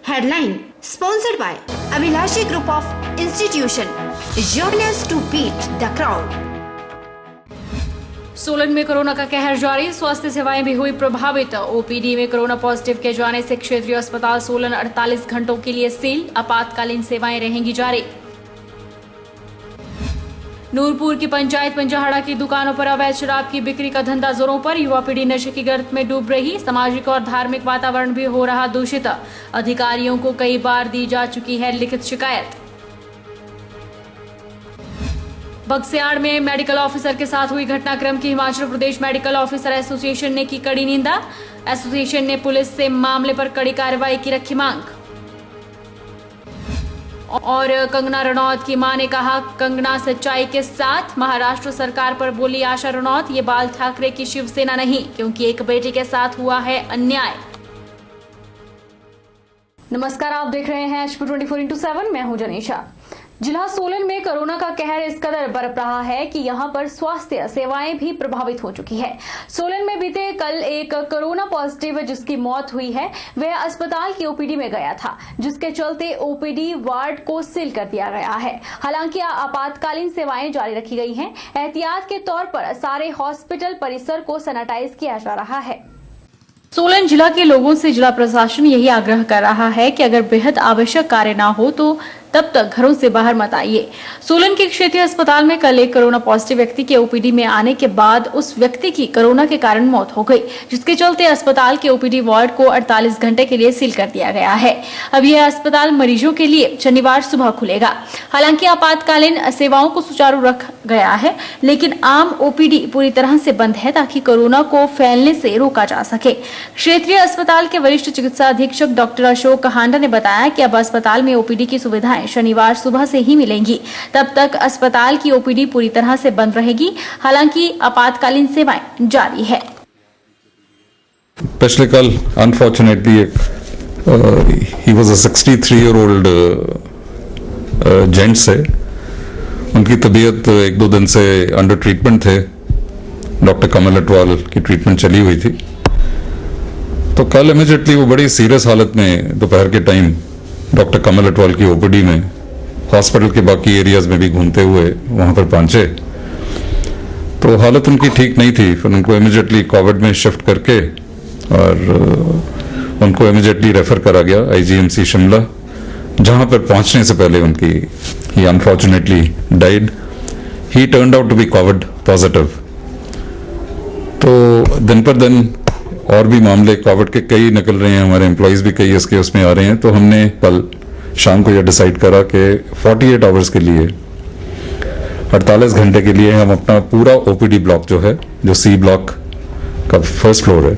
Headline sponsored by Abhilashi Group of Institution. Join us to beat the crowd. Solan में corona का कहर जारी, स्वास्थ्य सेवाएं भी हुई प्रभावित। ओपीडी में कोरोना पॉजिटिव के जाने से क्षेत्रीय अस्पताल सोलन 48 घंटों के लिए सील, आपातकालीन सेवाएं रहेंगी जारी। नूरपुर की पंचायत पंजाहड़ा की दुकानों पर अवैध शराब की बिक्री का धंधा जोरों पर, युवा पीढ़ी नशे की गर्त में डूब रही, सामाजिक और धार्मिक वातावरण भी हो रहा दूषित। अधिकारियों को कई बार दी जा चुकी है लिखित शिकायत। बक्सियाड़ में मेडिकल ऑफिसर के साथ हुई घटनाक्रम की Himachal Pradesh medical officer association ने की कड़ी निंदा। एसोसिएशन ने पुलिस से मामले पर कड़ी कार्रवाई की रखी मांग। और कंगना रनौत की मां ने कहा कंगना सच्चाई के साथ, महाराष्ट्र सरकार पर बोली आशा रनौत, ये बाल ठाकरे की शिवसेना नहीं क्योंकि एक बेटी के साथ हुआ है अन्याय। नमस्कार, आप देख रहे हैं HP 24x7, मैं हूं जनीशा। जिला सोलन में कोरोना का कहर इस कदर बरप रहा है कि यहां पर स्वास्थ्य सेवाएं भी प्रभावित हो चुकी है। सोलन में बीते कल एक कोरोना पॉजिटिव जिसकी मौत हुई है, वह अस्पताल की ओपीडी में गया था, जिसके चलते ओपीडी वार्ड को सील कर दिया गया है। हालांकि आपातकालीन सेवाएं जारी रखी गई हैं। एहतियात के तौर पर सारे हॉस्पिटल परिसर को सैनिटाइज किया जा रहा है। सोलन जिला के लोगों से जिला प्रशासन यही आग्रह कर रहा है कि अगर बेहद आवश्यक कार्य ना हो तो तब तक घरों से बाहर मत आइए। सोलन के क्षेत्रीय अस्पताल में कल एक कोरोना पॉजिटिव व्यक्ति के ओपीडी में आने के बाद उस व्यक्ति की कोरोना के कारण मौत हो गई, जिसके चलते अस्पताल के ओपीडी वार्ड को 48 घंटे के लिए सील कर दिया गया है। अब यह अस्पताल मरीजों के लिए शनिवार सुबह खुलेगा। हालांकि आपातकालीन सेवाओं को सुचारू रखा गया है, लेकिन आम ओपीडी पूरी तरह से बंद है ताकि कोरोना को फैलने से रोका जा सके। क्षेत्रीय अस्पताल के वरिष्ठ चिकित्सा अधीक्षक डॉक्टर अशोक हांडा ने बताया कि अब अस्पताल में ओपीडी की सुविधाएं शनिवार सुबह से ही मिलेंगी। तब तक अस्पताल की ओपीडी पूरी तरह से बंद रहेगी। हालांकि आपातकालीन सेवाएं जारी है। पिछले कल unfortunately he was a 63-year-old gents है। उनकी तबीयत एक दो दिन से अंडर ट्रीटमेंट थे। डॉक्टर कमल अटवाल की ट्रीटमेंट चली हुई थी। तो कल इमीडिएटली वो बड़ी सीरियस हालत में दोपहर के टाइम डॉक्टर कमल अटवाल की ओपीडी में हॉस्पिटल के बाकी एरियाज में भी घूमते हुए वहां पर पहुंचे। तो हालत उनकी ठीक नहीं थी। फिर उनको इमीडिएटली कोविड में शिफ्ट करके और उनको इमीडिएटली रेफर करा गया IGMC शिमला, जहां पर पहुंचने से पहले उनकी ही unfortunately died. He turned out to be covid positive. तो दिन पर दिन और भी मामले कोविड के कई निकल रहे हैं। हमारे एम्प्लॉइज भी कई इसके उसमें आ रहे हैं। तो हमने कल शाम को यह डिसाइड करा कि 48 आवर्स के लिए, 48 घंटे के लिए हम अपना पूरा ओपीडी ब्लॉक जो है, जो C ब्लॉक का फर्स्ट फ्लोर है,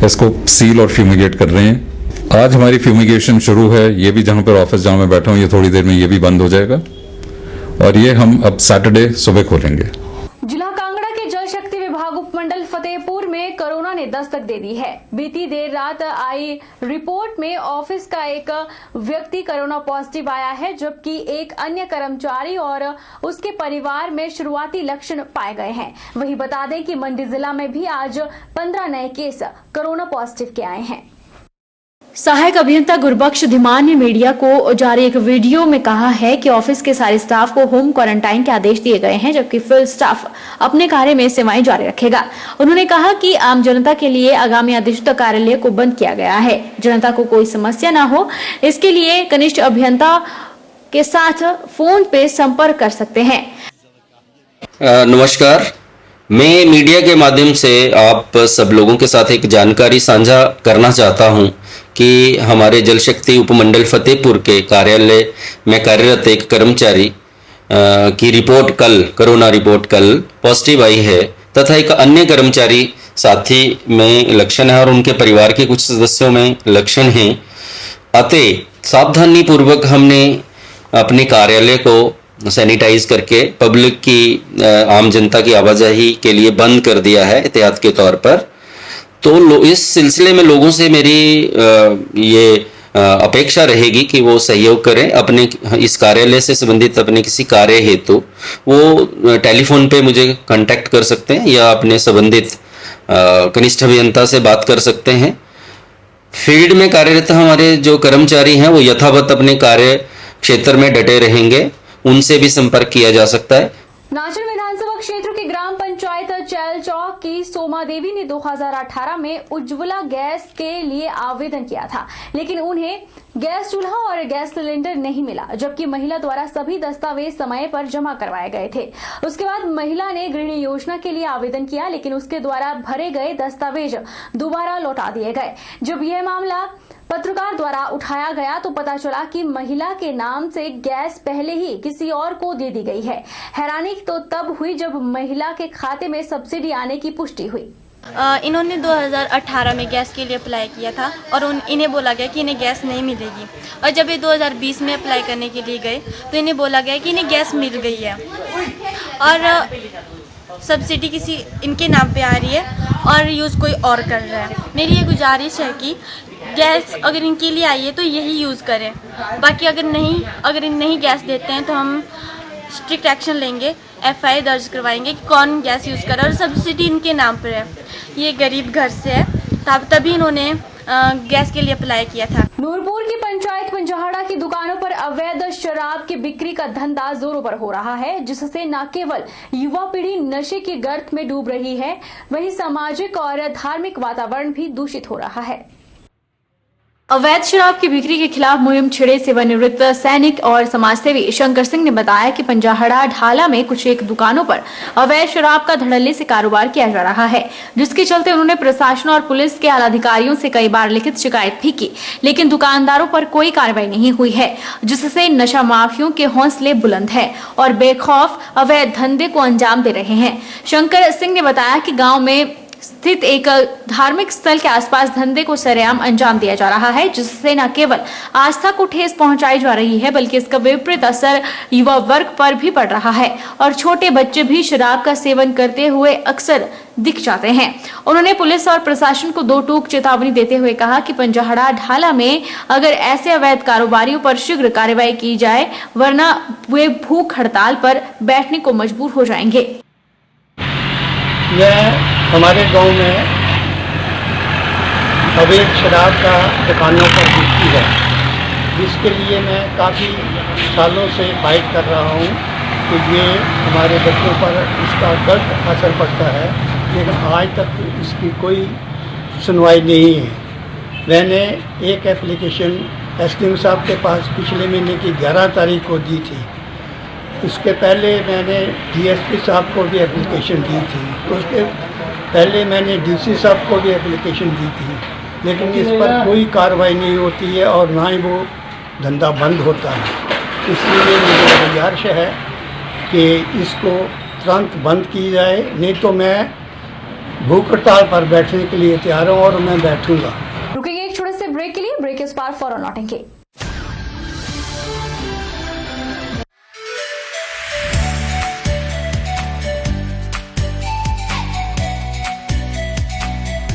इसको सील और फ्यूमिगेट कर रहे हैं। आज हमारी फ्यूमिगेशन शुरू है। ये भी जहां पर ऑफिस जहां मैं बैठा हूं, ये थोड़ी देर में ये भी बंद हो जाएगा और ये हम अब सैटरडे सुबह खोलेंगे। जिला कांगड़ा के जल शक्ति विभाग उपमंडल फतेहपुर में कोरोना ने दस्तक दे दी है। बीती देर रात आई रिपोर्ट में ऑफिस का एक व्यक्ति कोरोना पॉजिटिव आया है, जबकि एक अन्य कर्मचारी और उसके परिवार में शुरुआती लक्षण पाए गए हैं। वहीं बता दें कि मंडी जिला में भी आज 15 नए केस कोरोना पॉजिटिव के आए हैं। सहायक अभियंता गुरबख्श धीमान ने मीडिया को जारी एक वीडियो में कहा है कि ऑफिस के सारे स्टाफ को होम क्वारंटाइन के आदेश दिए गए हैं, जबकि फील्ड स्टाफ अपने कार्य में सेवाएं जारी रखेगा। उन्होंने कहा कि आम जनता के लिए आगामी आदेशों तक कार्यालय को बंद किया गया है। जनता को कोई समस्या न हो, इसके लिए कनिष्ठ अभियंता के साथ फोन पे संपर्क कर सकते हैं। नमस्कार, मैं मीडिया के माध्यम से आप सब लोगों के साथ एक जानकारी साझा करना चाहता हूं कि हमारे जल शक्ति उपमंडल फतेहपुर के कार्यालय में कार्यरत एक कर्मचारी की रिपोर्ट कल, कोरोना रिपोर्ट कल पॉजिटिव आई है, तथा एक अन्य कर्मचारी साथी में लक्षण है और उनके परिवार के कुछ सदस्यों में लक्षण हैं। अतः सावधानी पूर्वक हमने अपने कार्यालय को सैनिटाइज करके पब्लिक की, आम जनता की आवाजाही के लिए बंद कर दिया है एहतियात के तौर पर। तो इस सिलसिले में लोगों से मेरी ये अपेक्षा रहेगी कि वो सहयोग करें। अपने इस कार्यालय से संबंधित अपने किसी कार्य हेतु वो टेलीफोन पे मुझे कांटेक्ट कर सकते हैं या अपने संबंधित कनिष्ठ अभियंता से बात कर सकते हैं। फील्ड में कार्यरत हमारे जो कर्मचारी हैं वो यथावत अपने कार्य क्षेत्र में डटे रहेंगे, उनसे भी संपर्क किया जा सकता है। नाचन विधानसभा क्षेत्र के ग्राम पंचायत चैल चौक की सोमा देवी ने 2018 में उज्ज्वला गैस के लिए आवेदन किया था, लेकिन उन्हें गैस चूल्हा और गैस सिलेंडर नहीं मिला, जबकि महिला द्वारा सभी दस्तावेज समय पर जमा करवाए गए थे। उसके बाद महिला ने गृहिणी योजना के लिए आवेदन किया, लेकिन उसके द्वारा भरे गए दस्तावेज दोबारा लौटा दिए गए। जब यह मामला पत्रकार द्वारा उठाया गया तो पता चला कि महिला के नाम से गैस पहले ही किसी और को दे दी गई है। हैरानी तो तब हुई जब महिला के खाते में सब्सिडी आने की पुष्टि हुई। इन्होंने 2018 में गैस के लिए अप्लाई किया था और इन्हें बोला गया कि इन्हें गैस नहीं मिलेगी, और जब ये 2020 में अप्लाई करने के लिए गए तो इन्हें बोला गया कि इन्हें गैस मिल गई है और सब्सिडी किसी इनके नाम पे आ रही है और यूज़ कोई और कर रहा है। मेरी ये गुजारिश है कि गैस अगर इनके लिए आई है तो यही यूज़ करें, बाकी अगर नहीं गैस देते हैं तो हम स्ट्रिक्ट एक्शन लेंगे, FIR दर्ज करवाएंगे कि कौन गैस यूज़ कर रहा है और सब्सिडी इनके नाम पर है। ये गरीब घर से है, तभी इन्होंने गैस के लिए अप्लाई किया था। नूरपुर की पंचायत पंजहाड़ा की दुकानों पर अवैध शराब की बिक्री का धंधा जोरों पर हो रहा है, जिससे न केवल युवा पीढ़ी नशे के गर्त में डूब रही है, वहीं सामाजिक और धार्मिक वातावरण भी दूषित हो रहा है। अवैध शराब की बिक्री के खिलाफ मुहिम छिड़े सेवानिवृत्त सैनिक और समाजसेवी शंकर सिंह ने बताया कि पंजहाड़ा ढाला में कुछ एक दुकानों पर अवैध शराब का धड़ल्ले से कारोबार किया जा रहा है, जिसके चलते उन्होंने प्रशासन और पुलिस के आलाधिकारियों से कई बार लिखित शिकायत भी की, लेकिन दुकानदारों पर कोई कार्रवाई नहीं हुई है, जिससे नशा माफियों के हौसले बुलंद है और बेखौफ अवैध धंधे को अंजाम दे रहे हैं। शंकर सिंह ने बताया कि गाँव में स्थित एक धार्मिक स्थल के आसपास धंधे को सरेआम अंजाम दिया जा रहा है, जिससे न केवल आस्था को ठेस पहुंचाई जा रही है, बल्कि इसका विपरीत असर युवा वर्ग पर भी पड़ रहा है और छोटे बच्चे भी शराब का सेवन करते हुए अक्सर दिख जाते हैं। उन्होंने पुलिस और प्रशासन को दो टूक चेतावनी देते हुए कहा कि पंजहाड़ा ढाला में अगर ऐसे अवैध कारोबारियों पर शीघ्र कार्रवाई की जाए, वरना वे भूख हड़ताल पर बैठने को मजबूर हो जाएंगे। हमारे गांव में अवैध शराब का दुकानों पर बिकती है, जिसके लिए मैं काफ़ी सालों से फाइट कर रहा हूं कि ये हमारे बच्चों पर इसका गलत असर पड़ता है, लेकिन आज तक इसकी कोई सुनवाई नहीं है। मैंने एक एप्लीकेशन SDM साहब के पास पिछले महीने की 11 तारीख को दी थी। उसके पहले मैंने DSP साहब को भी एप्लीकेशन दी थी, उसके पहले मैंने DC साहब को भी एप्लीकेशन दी थी, लेकिन इस पर कोई कार्रवाई नहीं होती है और ना ही वो धंधा बंद होता है। इसलिए मेरी गुजारिश है कि इसको तुरंत बंद की जाए, नहीं तो मैं भूख हड़ताल पर बैठने के लिए तैयार हूँ और मैं बैठूंगा। रुकेंगे एक छोटे से ब्रेक के लिए, ब्रेक इस बार फौरन लौटेंगे।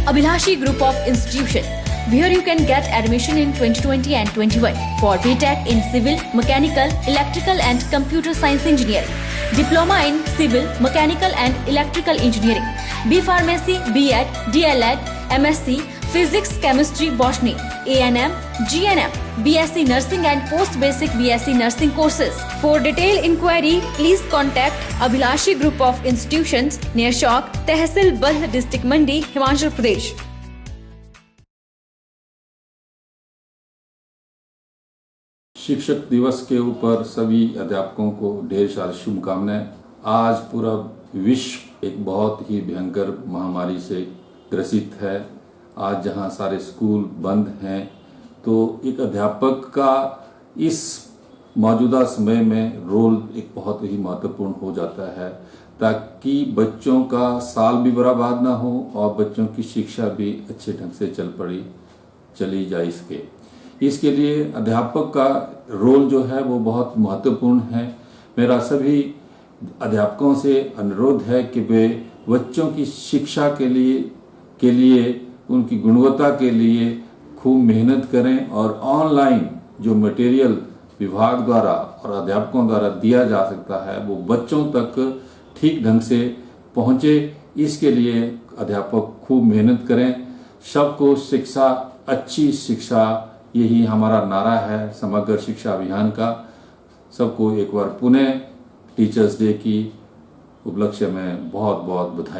Abhilashi Group of Institution, where you can get admission in 2020 and 21 for BTech in Civil, Mechanical, Electrical and Computer Science Engineering, Diploma in Civil, Mechanical and Electrical Engineering, B Pharmacy, B.Ed, D.Led, MSc, Physics, Chemistry, Botany, A&M, GNM, BSc Nursing and Post Basic BSc Nursing courses. For detailed inquiry, please contact Abhilashi Group of Institutions near Chowk, Tehsil Balh District Mandi, Himachal Pradesh. शिक्षक दिवस के ऊपर सभी अध्यापकों को ढेर सारी शुभकामनाएं। आज पूरा विश्व एक बहुत ही भयंकर महामारी से ग्रसित है। आज जहां सारे स्कूल बंद हैं, तो एक अध्यापक का इस मौजूदा समय में रोल एक बहुत ही महत्वपूर्ण हो जाता है, ताकि बच्चों का साल भी बर्बाद ना हो और बच्चों की शिक्षा भी अच्छे ढंग से चली जाए। इसके लिए अध्यापक का रोल जो है वो बहुत महत्वपूर्ण है। मेरा सभी अध्यापकों से अनुरोध है कि वे बच्चों की शिक्षा के लिए उनकी गुणवत्ता के लिए खूब मेहनत करें और ऑनलाइन जो मटेरियल विभाग द्वारा और अध्यापकों द्वारा दिया जा सकता है वो बच्चों तक ठीक ढंग से पहुंचे। इसके लिए अध्यापक खूब मेहनत करें। सबको शिक्षा अच्छी शिक्षा, यही हमारा नारा है समग्र शिक्षा अभियान का। सबको एक बार पुनः टीचर्स डे की उपलक्ष्य में बहुत बहुत बधाई।